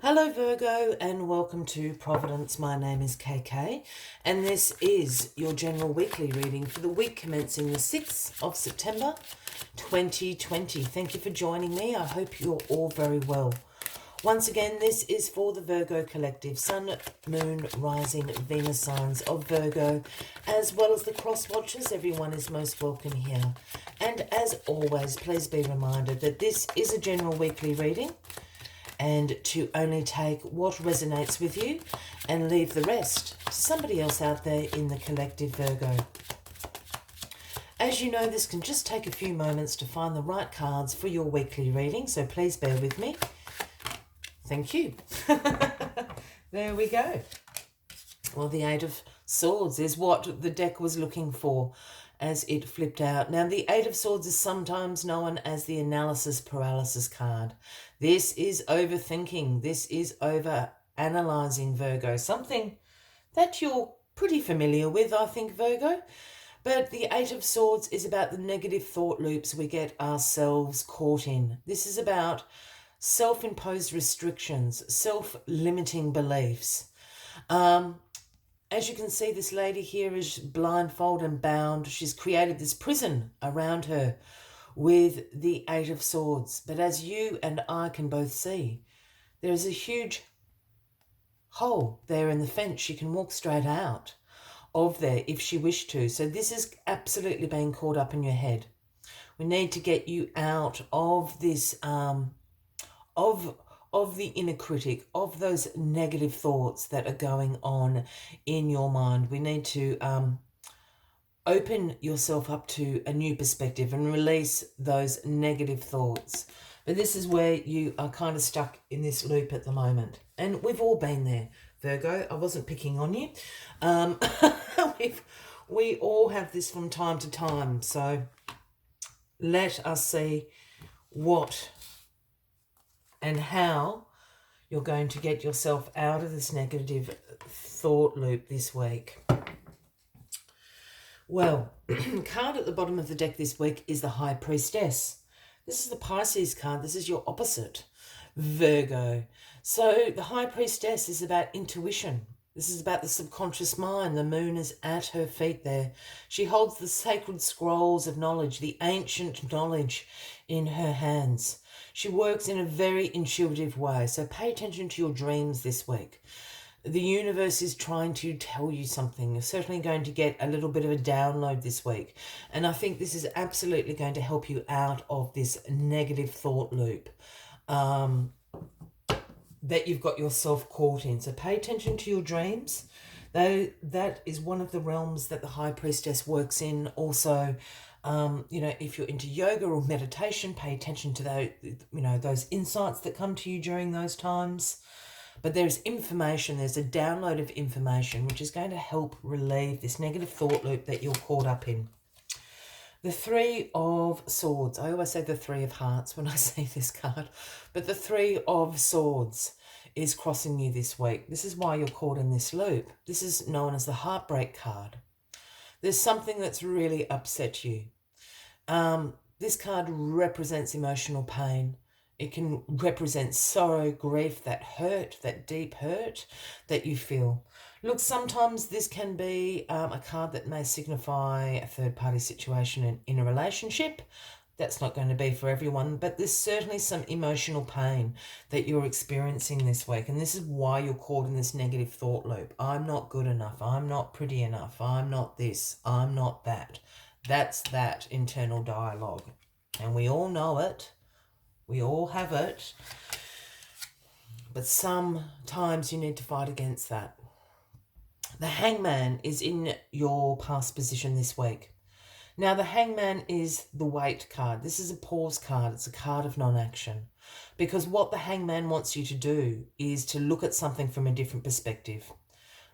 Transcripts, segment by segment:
Hello Virgo and welcome to Providence. My name is KK and this is your general weekly reading for the week commencing the 6th of September 2020. Thank you for joining me. I hope you're all very well. Once again, this is for the Virgo collective, Sun, Moon, Rising, Venus signs of Virgo, as well as the cross watchers. Everyone is most welcome here. And as always, please be reminded that this is a general weekly reading, and to only take what resonates with you and leave the rest to somebody else out there in the collective Virgo. As you know, this can just take a few moments to find the right cards for your weekly reading, so please bear with me. Thank you. There we go. Well, the Eight of Swords is what the deck was looking for as it flipped out. Now, the Eight of Swords is sometimes known as the analysis paralysis card. This is overthinking. This is over analyzing, Virgo. Something that you're pretty familiar with, I think, Virgo. But the Eight of Swords is about the negative thought loops we get ourselves caught in. This is about self-imposed restrictions, self-limiting beliefs. As you can see, this lady here is blindfolded and bound. She's created this prison around her with the Eight of Swords. But as you and I can both see, there is a huge hole there in the fence. She can walk straight out of there if she wished to. So this is absolutely being caught up in your head. We need to get you out of this, of the inner critic, of those negative thoughts that are going on in your mind. We need to open yourself up to a new perspective and release those negative thoughts. But this is where you are kind of stuck in this loop at the moment. And we've all been there, Virgo. I wasn't picking on you. We all have this from time to time. So let us see what and how you're going to get yourself out of this negative thought loop this week. Well, card at the bottom of the deck this week is the High Priestess. This is the Pisces card. This is your opposite, Virgo. So the High Priestess is about intuition. This is about the subconscious mind. The moon is at her feet there. She holds the sacred scrolls of knowledge, the ancient knowledge in her hands. She works in a very intuitive way, so pay attention to your dreams this week. The universe is trying to tell you something. You're certainly going to get a little bit of a download this week. And I think this is absolutely going to help you out of this negative thought loop that you've got yourself caught in. So pay attention to your dreams. That is one of the realms that the High Priestess works in. Also, if you're into yoga or meditation, pay attention to those insights that come to you during those times. But there's information, there's a download of information which is going to help relieve this negative thought loop that you're caught up in. The Three of Swords. I always say the Three of Hearts when I say this card. But the Three of Swords is crossing you this week. This is why you're caught in this loop. This is known as the heartbreak card. There's something that's really upset you. This card represents emotional pain. It can represent sorrow, grief, that hurt, that deep hurt that you feel. Look, sometimes this can be a card that may signify a third-party situation in a relationship. That's not going to be for everyone, but there's certainly some emotional pain that you're experiencing this week, and this is why you're caught in this negative thought loop. I'm not good enough. I'm not pretty enough. I'm not this. I'm not that. That's that internal dialogue, and we all know it. We all have it, but sometimes you need to fight against that. The Hangman is in your past position this week. Now, the Hangman is the wait card. This is a pause card. It's a card of non-action, because what the Hangman wants you to do is to look at something from a different perspective.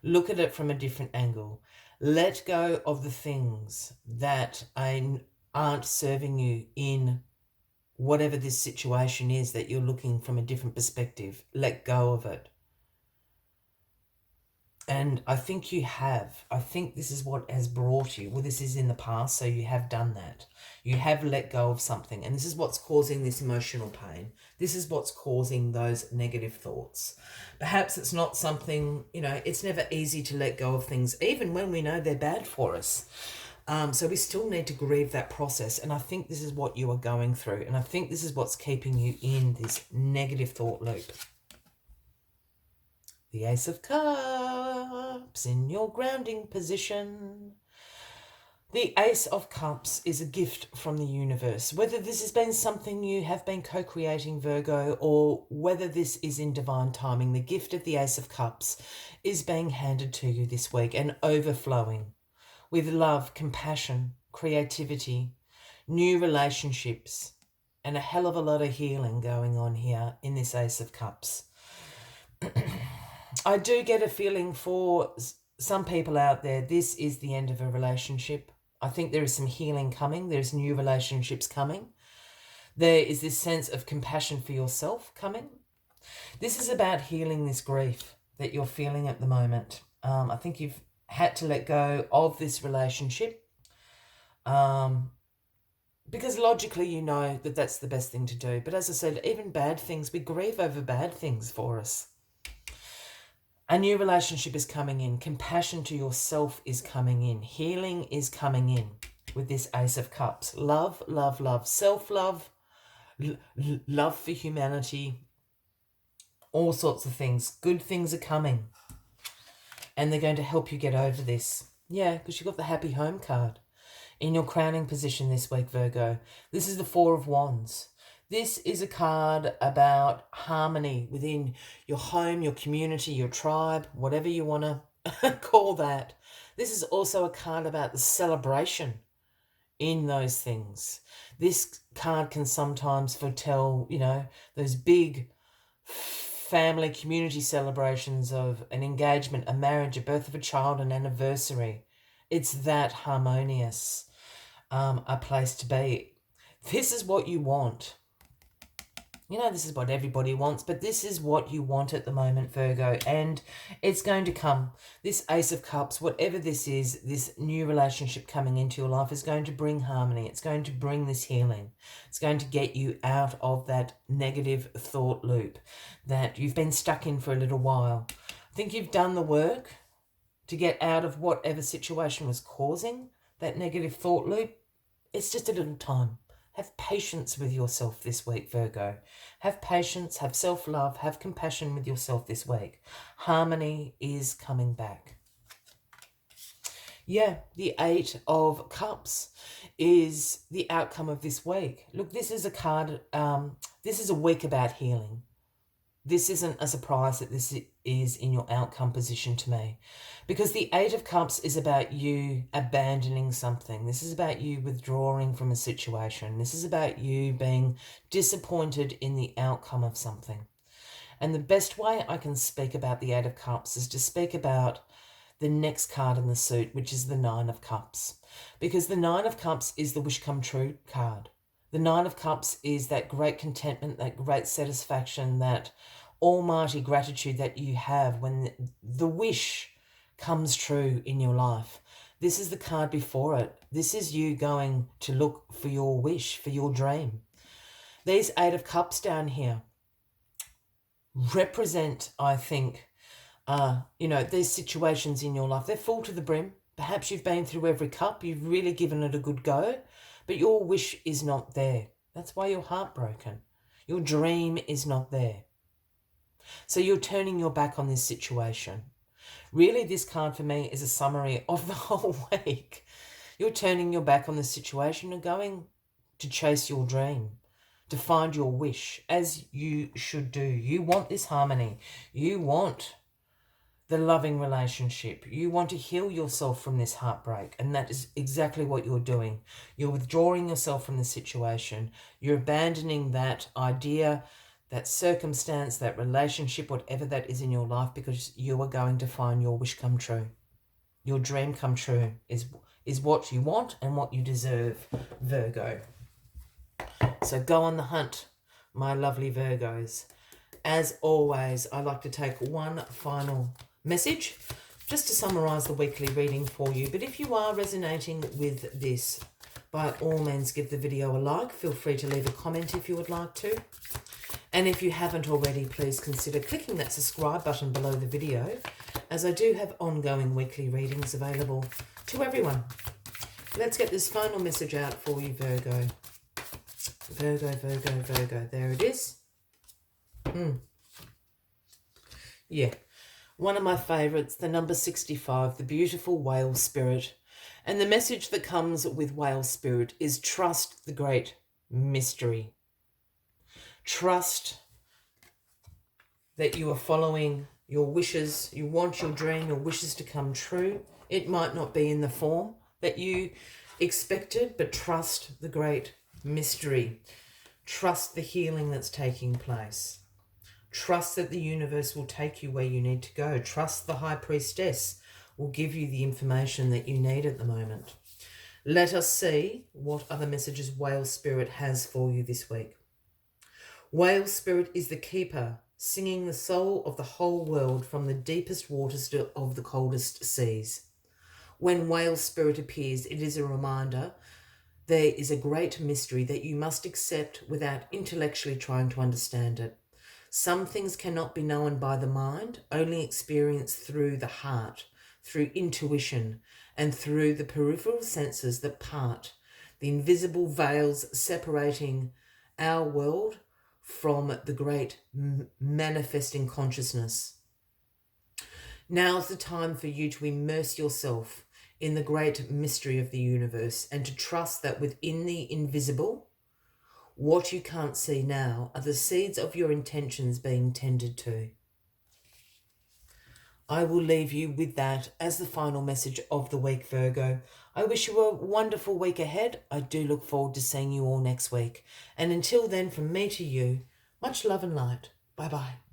Look at it from a different angle. Let go of the things that aren't serving you in whatever this situation is that you're looking from a different perspective. Let go of it. And I think you have. I think this is what has brought you. Well, this is in the past, so you have done that. You have let go of something. And this is what's causing this emotional pain. This is what's causing those negative thoughts. Perhaps it's not something, it's never easy to let go of things, even when we know they're bad for us. So we still need to grieve that process. And I think this is what you are going through. And I think this is what's keeping you in this negative thought loop. The Ace of Cups in your grounding position. The Ace of Cups is a gift from the universe. Whether this has been something you have been co-creating, Virgo, or whether this is in divine timing, the gift of the Ace of Cups is being handed to you this week and overflowing with love, compassion, creativity, new relationships, and a hell of a lot of healing going on here in this Ace of Cups. I do get a feeling for some people out there, this is the end of a relationship. I think there is some healing coming. There's new relationships coming. There is this sense of compassion for yourself coming. This is about healing this grief that you're feeling at the moment. I think you've had to let go of this relationship because logically you know that that's the best thing to do. But as I said, even bad things, we grieve over bad things for us. A new relationship is coming in. Compassion to yourself is coming in. Healing is coming in with this Ace of Cups. Love, love, love. Self-love, love for humanity, all sorts of things. Good things are coming. And they're going to help you get over this. Yeah, because you've got the Happy Home card in your crowning position this week, Virgo. This is the Four of Wands. This is a card about harmony within your home, your community, your tribe, whatever you want to call that. This is also a card about the celebration in those things. This card can sometimes foretell, those big family community celebrations of an engagement, a marriage, a birth of a child, an anniversary. It's that harmonious a place to be. This is what you want. This is what everybody wants, but this is what you want at the moment, Virgo, and it's going to come. This Ace of Cups, whatever this is, this new relationship coming into your life is going to bring harmony. It's going to bring this healing. It's going to get you out of that negative thought loop that you've been stuck in for a little while. I think you've done the work to get out of whatever situation was causing that negative thought loop. It's just a little time. Have patience with yourself this week, Virgo. Have patience, have self-love, have compassion with yourself this week. Harmony is coming back. Yeah, the Eight of Cups is the outcome of this week. Look, this is a card, this is a week about healing. This isn't a surprise that this is in your outcome position to me. Because the Eight of Cups is about you abandoning something. This is about you withdrawing from a situation. This is about you being disappointed in the outcome of something. And the best way I can speak about the Eight of Cups is to speak about the next card in the suit, which is the Nine of Cups. Because the Nine of Cups is the wish come true card. The Nine of Cups is that great contentment, that great satisfaction, that almighty gratitude that you have when the wish comes true in your life. This is the card before it. This is you going to look for your wish, for your dream. These Eight of Cups down here represent, I think, these situations in your life. They're full to the brim. Perhaps you've been through every cup. You've really given it a good go, but your wish is not there. That's why you're heartbroken. Your dream is not there. So you're turning your back on this situation. Really, this card for me is a summary of the whole week. You're turning your back on the situation and going to chase your dream, to find your wish, as you should do. You want this harmony. You want the loving relationship. You want to heal yourself from this heartbreak, and that is exactly what you're doing. You're withdrawing yourself from the situation. You're abandoning that idea, that circumstance, that relationship, whatever that is in your life, because you are going to find your wish come true. Your dream come true is what you want and what you deserve, Virgo. So go on the hunt, my lovely Virgos. As always, I like to take one final message just to summarise the weekly reading for you. But if you are resonating with this, by all means give the video a like. Feel free to leave a comment if you would like to. And if you haven't already, please consider clicking that subscribe button below the video, as I do have ongoing weekly readings available to everyone. Let's get this final message out for you, Virgo. Virgo, Virgo, Virgo. There it is. Yeah. One of my favourites, the number 65, the beautiful whale spirit. And the message that comes with whale spirit is trust the great mystery. Trust that you are following your wishes. You want your dream, your wishes to come true. It might not be in the form that you expected, but trust the great mystery. Trust the healing that's taking place. Trust that the universe will take you where you need to go. Trust the High Priestess will give you the information that you need at the moment. Let us see what other messages Whale Spirit has for you this week. Whale Spirit is the keeper, singing the soul of the whole world from the deepest waters of the coldest seas. When Whale Spirit appears, it is a reminder there is a great mystery that you must accept without intellectually trying to understand it. Some things cannot be known by the mind, only experienced through the heart, through intuition, and through the peripheral senses that part, the invisible veils separating our world from the great manifesting consciousness. Now's the time for you to immerse yourself in the great mystery of the universe and to trust that within the invisible, what you can't see now are the seeds of your intentions being tended to. I will leave you with that as the final message of the week, Virgo. I wish you a wonderful week ahead. I do look forward to seeing you all next week. And until then, from me to you, much love and light. Bye-bye.